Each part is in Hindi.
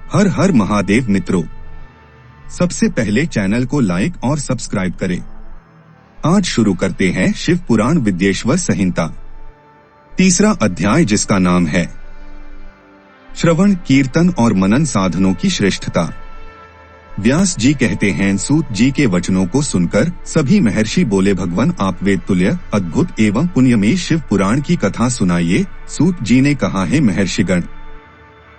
हर हर महादेव मित्रों, सबसे पहले चैनल को लाइक और सब्सक्राइब करें। आज शुरू करते हैं शिव पुराण विद्येश्वर संहिता, तीसरा अध्याय, जिसका नाम है श्रवण, कीर्तन और मनन साधनों की श्रेष्ठता। व्यास जी कहते हैं, सूत जी के वचनों को सुनकर सभी महर्षि बोले, भगवान आप वेद तुल्य अद्भुत एवं पुण्यमयी शिव पुराण की कथा सुनाइए। सूत जी ने कहा है, महर्षिगण,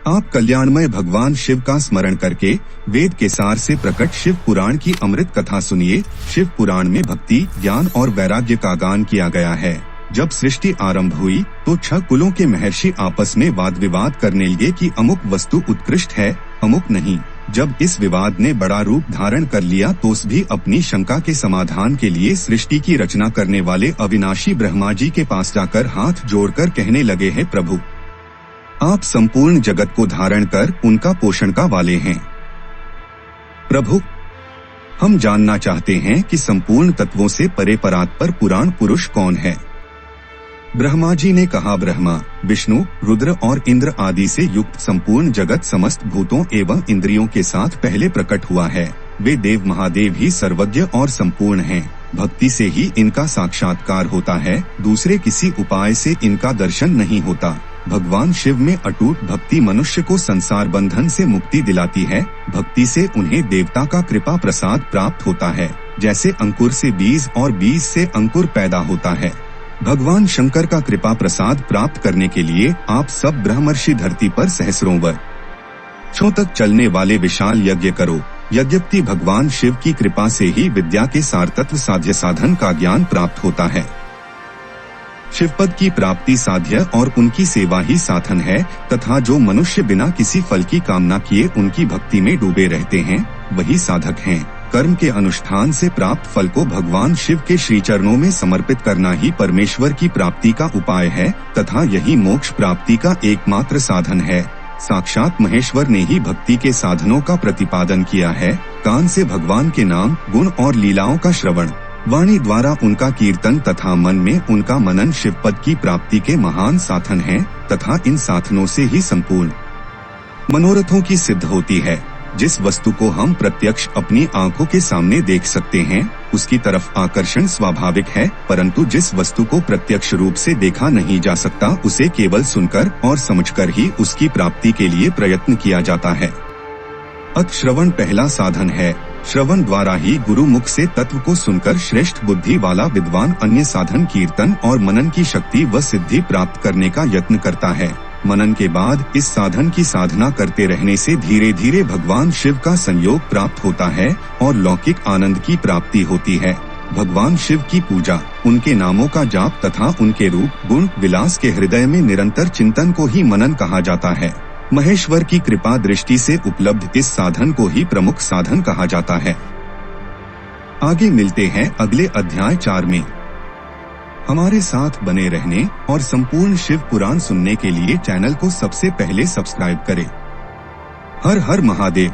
आप कल्याणमय भगवान शिव का स्मरण करके वेद के सार से प्रकट शिव पुराण की अमृत कथा सुनिए। शिव पुराण में भक्ति, ज्ञान और वैराग्य का गान किया गया है। जब सृष्टि आरंभ हुई तो 6 कुलों के महर्षि आपस में वाद विवाद करने लगे कि अमुक वस्तु उत्कृष्ट है, अमुक नहीं। जब इस विवाद ने बड़ा रूप धारण कर लिया तो भी अपनी शंका के समाधान के लिए सृष्टि की रचना करने वाले अविनाशी ब्रह्मा जी के पास जाकर हाथ जोड़कर कहने लगे हैं, प्रभु आप संपूर्ण जगत को धारण कर उनका पोषण का वाले हैं। प्रभु, हम जानना चाहते हैं कि संपूर्ण तत्वों से परे परात्पर पुराण पुरुष कौन है। ब्रह्मा जी ने कहा, ब्रह्मा, विष्णु, रुद्र और इंद्र आदि से युक्त संपूर्ण जगत समस्त भूतों एवं इंद्रियों के साथ पहले प्रकट हुआ है। वे देव महादेव ही सर्वज्ञ और संपूर्ण हैं। भक्ति से ही इनका साक्षात्कार होता है, दूसरे किसी उपाय से इनका दर्शन नहीं होता। भगवान शिव में अटूट भक्ति मनुष्य को संसार बंधन से मुक्ति दिलाती है। भक्ति से उन्हें देवता का कृपा प्रसाद प्राप्त होता है। जैसे अंकुर से बीज और बीज से अंकुर पैदा होता है। भगवान शंकर का कृपा प्रसाद प्राप्त करने के लिए आप सब ब्रह्मर्षि धरती पर सहस्रों वर्षों तक चलने वाले विशाल यज्ञ करो। यद्यपि भगवान शिव की कृपा से ही विद्या के सार तत्व साध्य साधन का ज्ञान प्राप्त होता है। शिवपद की प्राप्ति साध्य और उनकी सेवा ही साधन है, तथा जो मनुष्य बिना किसी फल की कामना किए उनकी भक्ति में डूबे रहते हैं, वही साधक हैं। कर्म के अनुष्ठान से प्राप्त फल को भगवान शिव के श्री चरणों में समर्पित करना ही परमेश्वर की प्राप्ति का उपाय है, तथा यही मोक्ष प्राप्ति का एकमात्र साधन है। साक्षात महेश्वर ने ही भक्ति के साधनों का प्रतिपादन किया है। कान से भगवान के नाम, गुण और लीलाओं का श्रवण, वाणी द्वारा उनका कीर्तन तथा मन में उनका मनन शिवपद की प्राप्ति के महान साधन हैं, तथा इन साधनों से ही संपूर्ण मनोरथों की सिद्ध होती है। जिस वस्तु को हम प्रत्यक्ष अपनी आंखों के सामने देख सकते हैं, उसकी तरफ आकर्षण स्वाभाविक है, परंतु जिस वस्तु को प्रत्यक्ष रूप से देखा नहीं जा सकता, उसे केवल सुनकर और समझकर ही उसकी प्राप्ति के लिए प्रयत्न किया जाता है। अत श्रवण पहला साधन है। श्रवण द्वारा ही गुरु मुख से तत्व को सुनकर श्रेष्ठ बुद्धि वाला विद्वान अन्य साधन कीर्तन और मनन की शक्ति व सिद्धि प्राप्त करने का यत्न करता है। मनन के बाद इस साधन की साधना करते रहने से धीरे धीरे भगवान शिव का संयोग प्राप्त होता है और लौकिक आनंद की प्राप्ति होती है। भगवान शिव की पूजा, उनके नामों का जाप तथा उनके रूप, गुण, विलास के हृदय में निरंतर चिंतन को ही मनन कहा जाता है। महेश्वर की कृपा दृष्टि से उपलब्ध इस साधन को ही प्रमुख साधन कहा जाता है। आगे मिलते हैं अगले अध्याय 4 में। हमारे साथ बने रहने और संपूर्ण शिव पुराण सुनने के लिए चैनल को सबसे पहले सब्सक्राइब करें। हर हर महादेव।